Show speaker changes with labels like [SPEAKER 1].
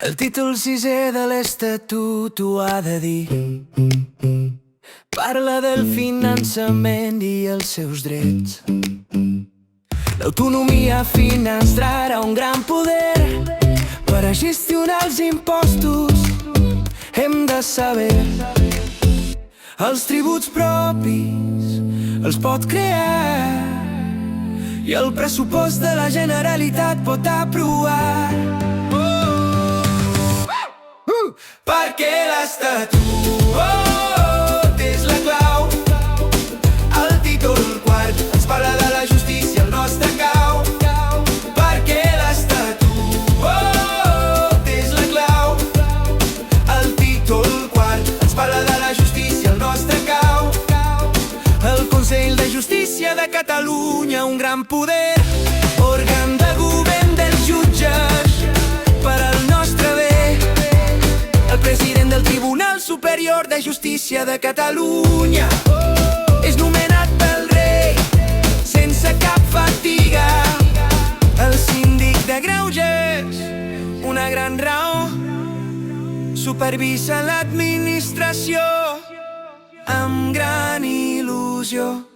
[SPEAKER 1] El títol sisè de l'Estatut ho ha de dir. Parla del finançament i els seus drets. L'autonomia finançarà un gran poder per a gestionar els impostos. Hem de saber els tributs propis els pot crear i el pressupost de la Generalitat pot aprovar. Perquè l'Estatut és la clau. El títol quart ens parla de la justícia, el nostre cau. Perquè l'Estatut és la clau. El títol quart ens parla de la justícia, el nostre cau. El Consell de Justícia de Catalunya, un gran poder, òrgan de govern dels jutges per al nostre bé. El president del Tribunal Superior de Justícia de Catalunya és nomenat pel rei sense cap fatiga. El síndic de Greuges, una gran raó, supervisa l'administració amb gran il·lusió.